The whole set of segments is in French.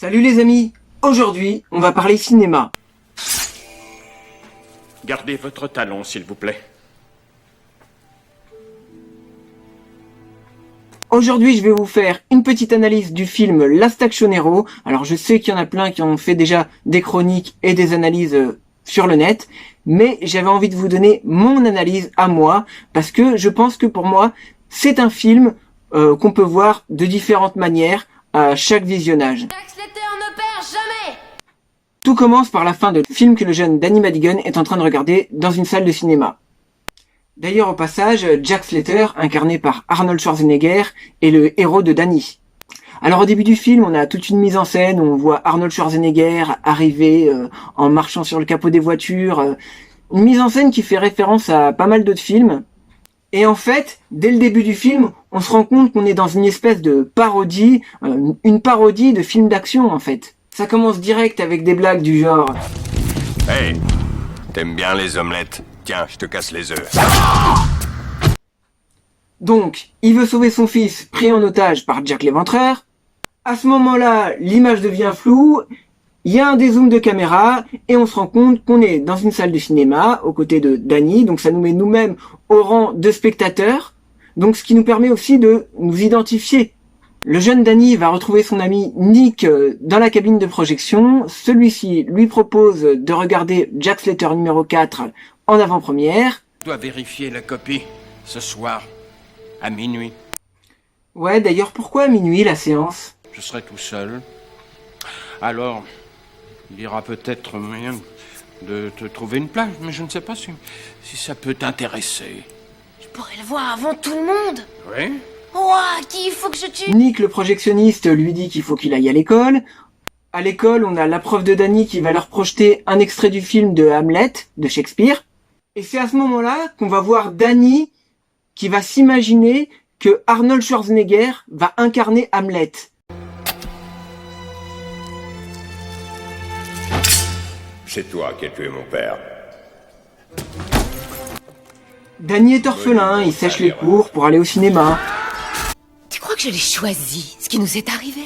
Salut les amis, aujourd'hui on va parler cinéma. Gardez votre talon, s'il vous plaît. Aujourd'hui je vais vous faire une petite analyse du film Last Action Hero. Alors je sais qu'il y en a plein qui ont fait déjà des chroniques et des analyses sur le net, mais j'avais envie de vous donner mon analyse à moi, parce que je pense que pour moi c'est un film qu'on peut voir de différentes manières à chaque visionnage. Jack Slater ne perd jamais. Tout commence par la fin de film que le jeune Danny Madigan est en train de regarder dans une salle de cinéma. D'ailleurs, au passage, Jack Slater, incarné par Arnold Schwarzenegger, est le héros de Danny. Alors au début du film, on a toute une mise en scène où on voit Arnold Schwarzenegger arriver en marchant sur le capot des voitures. Une mise en scène qui fait référence à pas mal d'autres films. Et en fait, dès le début du film, on se rend compte qu'on est dans une espèce de parodie, une parodie de film d'action en fait. Ça commence direct avec des blagues du genre « Hey, t'aimes bien les omelettes? Tiens, je te casse les œufs. » Donc, il veut sauver son fils pris en otage par Jack l'Éventreur. À ce moment-là, l'image devient floue, il y a un dézoom de caméra, et on se rend compte qu'on est dans une salle de cinéma, aux côtés de Danny, donc ça nous met nous-mêmes au rang de spectateurs, donc ce qui nous permet aussi de nous identifier. Le jeune Danny va retrouver son ami Nick dans la cabine de projection. Celui-ci lui propose de regarder Jack Slater numéro 4 en avant-première. Je dois vérifier la copie ce soir, à minuit. Ouais, d'ailleurs, pourquoi à minuit la séance? Je serai tout seul. Alors, il y aura peut-être moyen de te trouver une place, mais je ne sais pas si ça peut t'intéresser. Je pourrais le voir avant tout le monde. Oui? Ouah, qui il faut que je tue? Nick, le projectionniste, lui dit qu'il faut qu'il aille à l'école. À l'école, on a la prof de Danny qui va leur projeter un extrait du film de Hamlet, de Shakespeare. Et c'est à ce moment-là qu'on va voir Danny qui va s'imaginer que Arnold Schwarzenegger va incarner Hamlet. C'est toi qui as tué mon père. Danny est orphelin, il sèche les cours pour aller au cinéma. Tu crois que je l'ai choisi, ce qui nous est arrivé?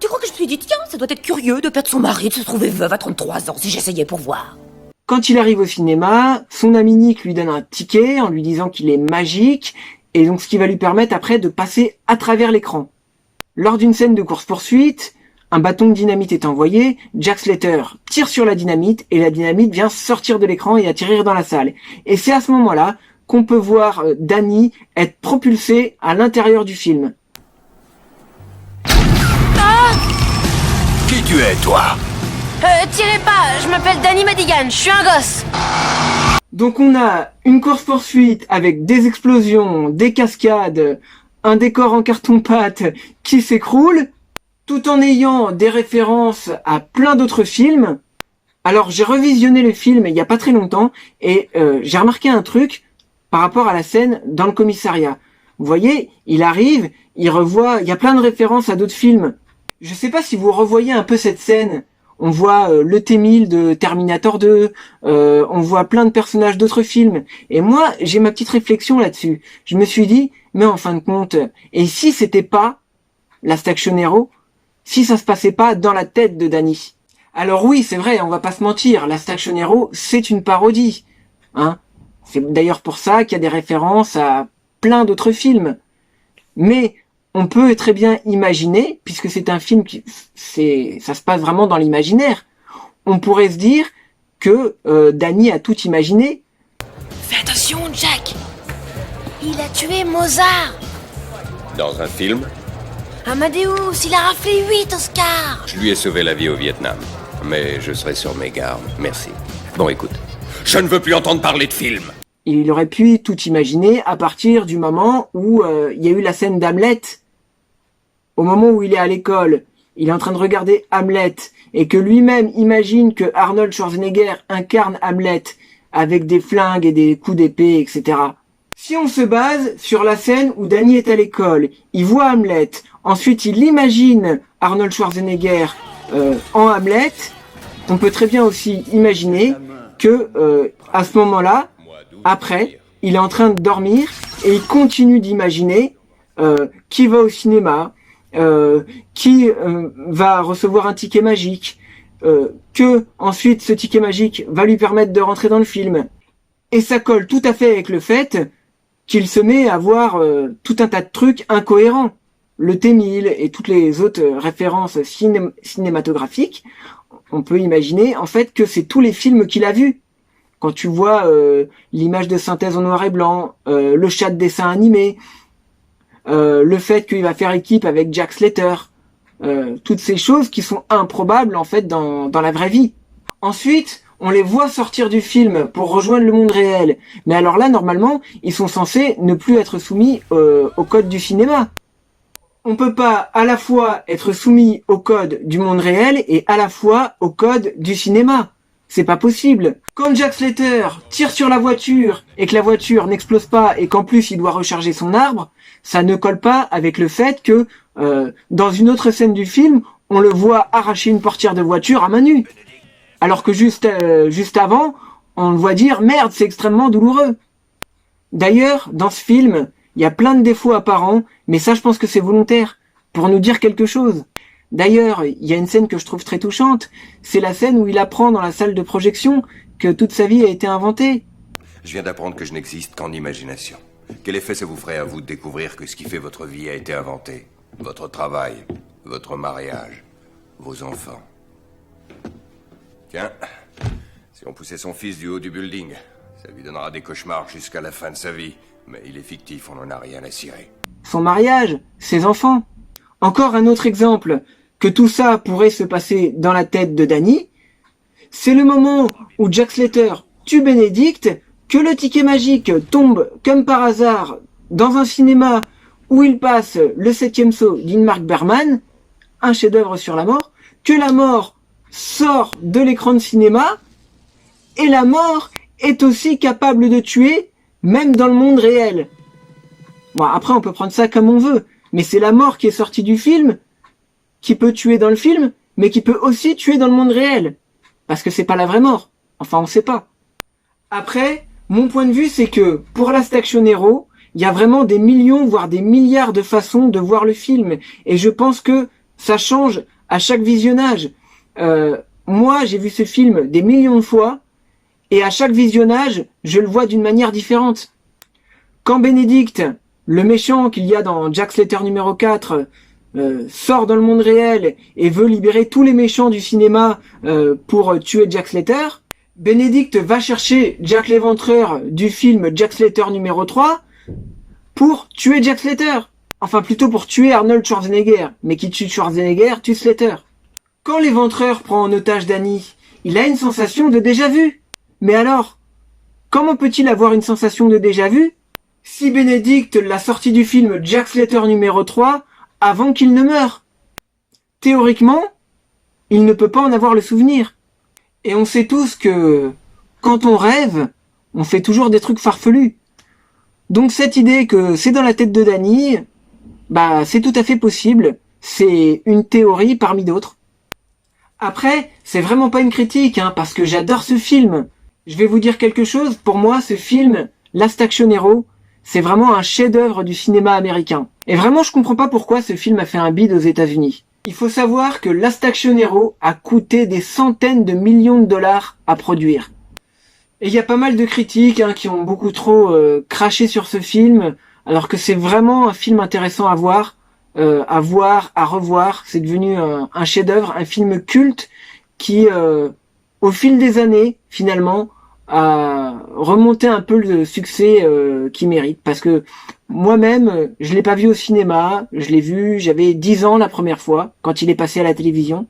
Tu crois que je me suis dit, tiens, ça doit être curieux de perdre son mari, de se trouver veuve à 33 ans, si j'essayais pour voir. Quand il arrive au cinéma, son ami Nick lui donne un ticket en lui disant qu'il est magique, et donc ce qui va lui permettre après de passer à travers l'écran. Lors d'une scène de course-poursuite, un bâton de dynamite est envoyé, Jack Slater tire sur la dynamite, et la dynamite vient sortir de l'écran et atterrir dans la salle. Et c'est à ce moment-là qu'on peut voir Danny être propulsé à l'intérieur du film. Qui tu es, toi? Tirez pas, je m'appelle Danny Madigan, je suis un gosse. Donc on a une course-poursuite avec des explosions, des cascades, un décor en carton-pâte qui s'écroule, tout en ayant des références à plein d'autres films. Alors j'ai revisionné le film il y a pas très longtemps et j'ai remarqué un truc par rapport à la scène dans le commissariat. Vous voyez, il arrive, il revoit, il y a plein de références à d'autres films. Je sais pas si vous revoyez un peu cette scène. On voit le T-1000 de Terminator 2, on voit plein de personnages d'autres films. Et moi, j'ai ma petite réflexion là-dessus. Je me suis dit, mais en fin de compte, et si c'était pas Last Action Hero, si ça se passait pas dans la tête de Danny? Alors oui, c'est vrai, on va pas se mentir, Last Action Hero, c'est une parodie. Hein? C'est d'ailleurs pour ça qu'il y a des références à plein d'autres films. Mais on peut très bien imaginer, puisque c'est un film ça se passe vraiment dans l'imaginaire, on pourrait se dire que Danny a tout imaginé. Fais attention, Jack. Il a tué Mozart. Dans un film? Amadeus, il a raflé 8 Oscars. Je lui ai sauvé la vie au Vietnam. Mais je serai sur mes gardes. Merci. Bon, écoute. Je ne veux plus entendre parler de film. Il aurait pu tout imaginer à partir du moment où il y a eu la scène d'Hamlet. Au moment où il est à l'école, il est en train de regarder Hamlet, et que lui-même imagine que Arnold Schwarzenegger incarne Hamlet avec des flingues et des coups d'épée, etc. Si on se base sur la scène où Danny est à l'école, il voit Hamlet, ensuite il imagine Arnold Schwarzenegger en Hamlet, on peut très bien aussi imaginer que à ce moment-là, après, il est en train de dormir et il continue d'imaginer qu'il va au cinéma, qui va recevoir un ticket magique, que ensuite ce ticket magique va lui permettre de rentrer dans le film. Et ça colle tout à fait avec le fait qu'il se met à voir tout un tas de trucs incohérents. Le T-1000 et toutes les autres références cinématographiques, on peut imaginer en fait que c'est tous les films qu'il a vus. Quand tu vois l'image de synthèse en noir et blanc, le chat de dessin animé, le fait qu'il va faire équipe avec Jack Slater, toutes ces choses qui sont improbables en fait dans la vraie vie. Ensuite, on les voit sortir du film pour rejoindre le monde réel. Mais alors là, normalement, ils sont censés ne plus être soumis au code du cinéma. On peut pas à la fois être soumis au code du monde réel et à la fois au code du cinéma. C'est pas possible. Quand Jack Slater tire sur la voiture et que la voiture n'explose pas et qu'en plus il doit recharger son arbre, ça ne colle pas avec le fait que dans une autre scène du film, on le voit arracher une portière de voiture à main nue. Alors que juste avant, on le voit dire « Merde, c'est extrêmement douloureux ». D'ailleurs, dans ce film, il y a plein de défauts apparents, mais ça je pense que c'est volontaire, pour nous dire quelque chose. D'ailleurs, il y a une scène que je trouve très touchante, c'est la scène où il apprend dans la salle de projection que toute sa vie a été inventée. Je viens d'apprendre que je n'existe qu'en imagination. Quel effet ça vous ferait à vous de découvrir que ce qui fait votre vie a été inventé? Votre travail, votre mariage, vos enfants. Tiens, si on poussait son fils du haut du building, ça lui donnera des cauchemars jusqu'à la fin de sa vie. Mais il est fictif, on n'en a rien à cirer. Son mariage, ses enfants. Encore un autre exemple que tout ça pourrait se passer dans la tête de Danny, c'est le moment où Jack Slater tue Benedict, que le ticket magique tombe comme par hasard dans un cinéma où il passe le 7e saut d'Ingmar Bergman, un chef-d'œuvre sur la mort, que la mort sort de l'écran de cinéma, et la mort est aussi capable de tuer, même dans le monde réel. Bon, après on peut prendre ça comme on veut, mais c'est la mort qui est sortie du film, qui peut tuer dans le film, mais qui peut aussi tuer dans le monde réel. Parce que c'est pas la vraie mort. Enfin, on sait pas. Après, mon point de vue, c'est que, pour Last Action Hero, il y a vraiment des millions, voire des milliards de façons de voir le film. Et je pense que ça change à chaque visionnage. Moi, j'ai vu ce film des millions de fois, et à chaque visionnage, je le vois d'une manière différente. Quand Benedict, le méchant qu'il y a dans Jack Slater numéro 4, sort dans le monde réel et veut libérer tous les méchants du cinéma pour tuer Jack Slater, Benedict va chercher Jack l'Éventreur du film Jack Slater numéro 3 pour tuer Jack Slater. Enfin, plutôt pour tuer Arnold Schwarzenegger. Mais qui tue Schwarzenegger, tue Slater. Quand l'Éventreur prend en otage Danny, il a une sensation de déjà-vu. Mais alors, comment peut-il avoir une sensation de déjà-vu si Benedict l'a sorti du film Jack Slater numéro 3 avant qu'il ne meure? Théoriquement, il ne peut pas en avoir le souvenir. Et on sait tous que, quand on rêve, on fait toujours des trucs farfelus. Donc cette idée que c'est dans la tête de Danny, bah c'est tout à fait possible. C'est une théorie parmi d'autres. Après, c'est vraiment pas une critique, parce que j'adore ce film. Je vais vous dire quelque chose, pour moi, ce film, Last Action Hero, c'est vraiment un chef-d'œuvre du cinéma américain. Et vraiment, je comprends pas pourquoi ce film a fait un bid aux États-Unis. Il faut savoir que Last Action Hero a coûté des centaines de millions de dollars à produire. Et il y a pas mal de critiques qui ont beaucoup trop craché sur ce film, alors que c'est vraiment un film intéressant à voir, à revoir. C'est devenu un chef-d'œuvre, un film culte qui, au fil des années, finalement, a remonté un peu le succès qu'il mérite. Parce que moi-même, je l'ai pas vu au cinéma, je l'ai vu, j'avais 10 ans la première fois, quand il est passé à la télévision.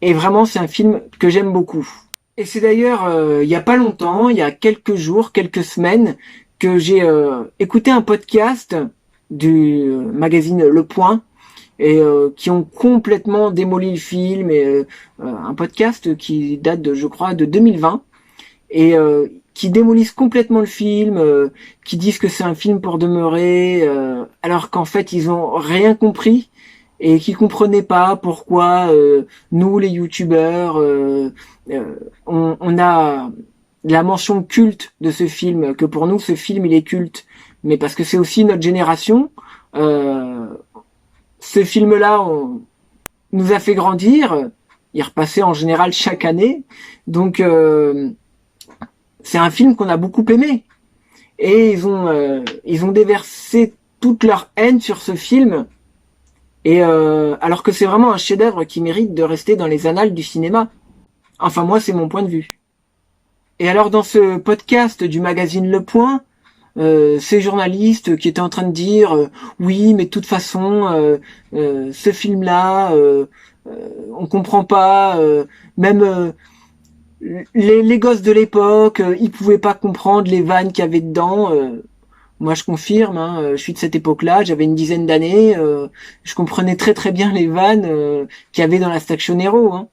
Et vraiment, c'est un film que j'aime beaucoup. Et c'est d'ailleurs, il y a pas longtemps, il y a quelques jours, quelques semaines, que j'ai écouté un podcast du magazine Le Point, et qui ont complètement démoli le film, et un podcast qui date de, je crois, de 2020, et qui démolissent complètement le film, qui disent que c'est un film pour demeurer, alors qu'en fait ils ont rien compris et qui comprenaient pas pourquoi nous les youtubeurs on a la mention culte de ce film, que pour nous ce film il est culte, mais parce que c'est aussi notre génération. ce film-là nous a fait grandir. Il repassait en général chaque année. Donc, c'est un film qu'on a beaucoup aimé. Et ils ont déversé toute leur haine sur ce film. Et alors que c'est vraiment un chef-d'œuvre qui mérite de rester dans les annales du cinéma. Enfin, moi, c'est mon point de vue. Et alors, dans ce podcast du magazine Le Point, ces journalistes qui étaient en train de dire oui, mais de toute façon, ce film-là, on comprend pas. Même les gosses de l'époque, ils pouvaient pas comprendre les vannes qu'il y avait dedans. Moi, je confirme, je suis de cette époque-là, j'avais une dizaine d'années, je comprenais très très bien les vannes qu'il y avait dans Last Action Hero.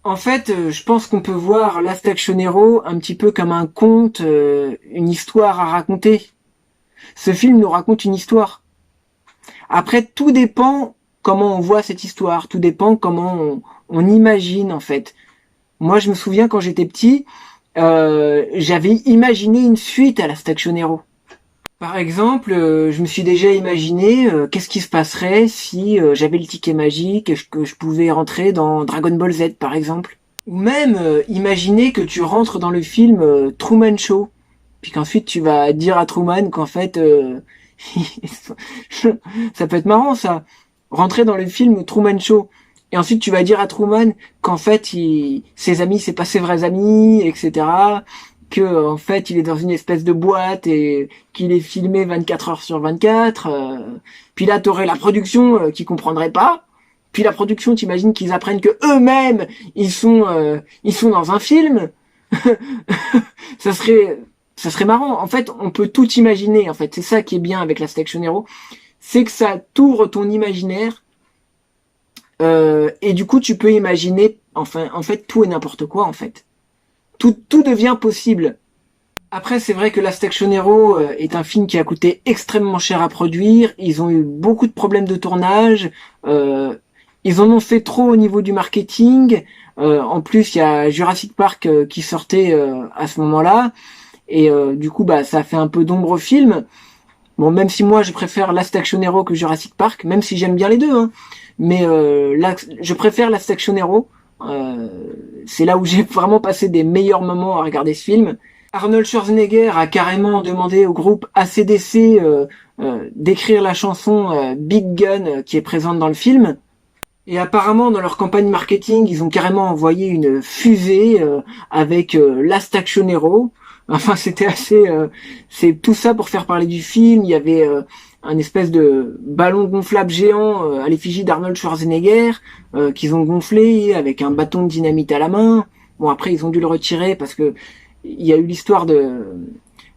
En fait, je pense qu'on peut voir Last Action Hero un petit peu comme un conte, une histoire à raconter. Ce film nous raconte une histoire. Après, tout dépend comment on voit cette histoire, tout dépend comment on imagine en fait. Moi, je me souviens quand j'étais petit, j'avais imaginé une suite à Last Action Hero. Par exemple, je me suis déjà imaginé qu'est-ce qui se passerait si j'avais le ticket magique et que je pouvais rentrer dans Dragon Ball Z, par exemple. Ou même imaginer que tu rentres dans le film Truman Show, puis qu'ensuite tu vas dire à Truman qu'en fait, ça peut être marrant ça, rentrer dans le film Truman Show. Et ensuite tu vas dire à Truman qu'en fait ses amis c'est pas ses vrais amis, etc. Que en fait il est dans une espèce de boîte et qu'il est filmé 24 heures sur 24. Puis là t'aurais la production qui comprendrait pas. Puis la production, t'imagines qu'ils apprennent que eux-mêmes ils sont dans un film. ça serait marrant. En fait, on peut tout imaginer. En fait, c'est ça qui est bien avec Last Action Hero, c'est que ça t'ouvre ton imaginaire. Et du coup, tu peux imaginer, en fait, tout et n'importe quoi, en fait. Tout devient possible. Après, c'est vrai que Last Action Hero est un film qui a coûté extrêmement cher à produire. Ils ont eu beaucoup de problèmes de tournage. Ils en ont fait trop au niveau du marketing. En plus, il y a Jurassic Park qui sortait à ce moment-là. Et du coup, ça fait un peu d'ombre au film. Bon, même si moi, je préfère Last Action Hero que Jurassic Park, même si j'aime bien les deux, mais là, je préfère Last Action Hero. C'est là où j'ai vraiment passé des meilleurs moments à regarder ce film. Arnold Schwarzenegger a carrément demandé au groupe AC/DC d'écrire la chanson Big Gun qui est présente dans le film. Et apparemment, dans leur campagne marketing, ils ont carrément envoyé une fusée avec Last Action Hero. Enfin, c'était assez... c'est tout ça pour faire parler du film. Il y avait un espèce de ballon gonflable géant à l'effigie d'Arnold Schwarzenegger qu'ils ont gonflé avec un bâton de dynamite à la main. Bon, après, ils ont dû le retirer parce que il y a eu l'histoire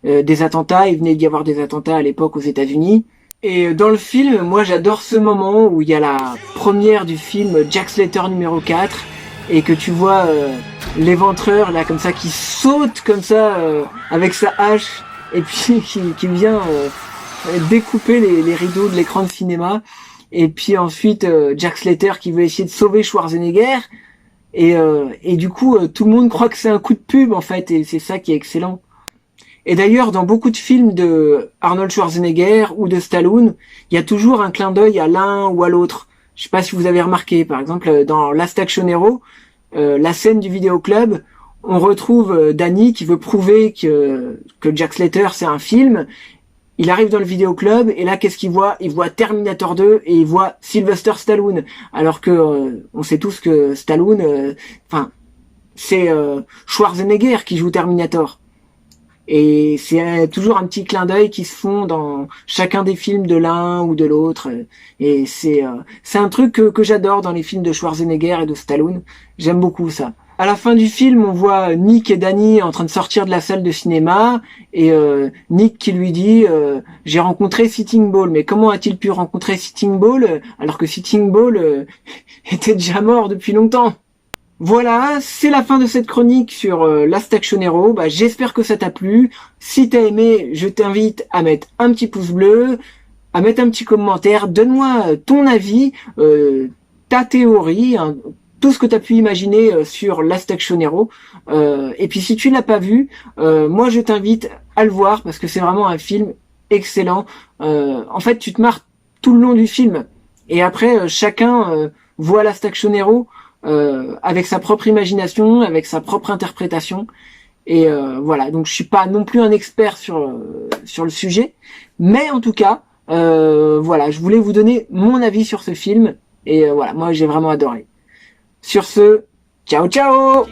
des attentats. Il venait d'y avoir des attentats à l'époque aux États-Unis. Et dans le film, moi, j'adore ce moment où il y a la première du film Jack Slater numéro 4 et que tu vois l'éventreur là comme ça qui saute comme ça avec sa hache et puis qui vient découper les rideaux de l'écran de cinéma. Et puis ensuite Jack Slater qui veut essayer de sauver Schwarzenegger et du coup tout le monde croit que c'est un coup de pub en fait, et c'est ça qui est excellent. Et d'ailleurs dans beaucoup de films de Arnold Schwarzenegger ou de Stallone, il y a toujours un clin d'œil à l'un ou à l'autre. Je sais pas si vous avez remarqué, par exemple dans Last Action Hero, la scène du vidéoclub, on retrouve Danny qui veut prouver que Jack Slater c'est un film. Il arrive dans le vidéoclub et là qu'est-ce qu'il voit? Il voit Terminator 2 et il voit Sylvester Stallone. Alors que on sait tous que Stallone, c'est Schwarzenegger qui joue Terminator. Et c'est toujours un petit clin d'œil qui se font dans chacun des films de l'un ou de l'autre. Et c'est un truc que j'adore dans les films de Schwarzenegger et de Stallone. J'aime beaucoup ça. À la fin du film, on voit Nick et Danny en train de sortir de la salle de cinéma et Nick qui lui dit j'ai rencontré Sitting Bull. Mais comment a-t-il pu rencontrer Sitting Bull alors que Sitting Bull était déjà mort depuis longtemps? Voilà, c'est la fin de cette chronique sur Last Action Hero. J'espère que ça t'a plu. Si t'as aimé, je t'invite à mettre un petit pouce bleu, à mettre un petit commentaire. Donne-moi ton avis, ta théorie, tout ce que t'as pu imaginer sur Last Action Hero. Et puis si tu l'as pas vu, moi je t'invite à le voir parce que c'est vraiment un film excellent. En fait, tu te marres tout le long du film. Et après, chacun voit Last Action Hero avec sa propre imagination, avec sa propre interprétation. Et voilà, donc je suis pas non plus un expert sur le sujet, mais en tout cas, voilà, je voulais vous donner mon avis sur ce film. Et voilà, moi j'ai vraiment adoré. Sur ce, ciao ciao.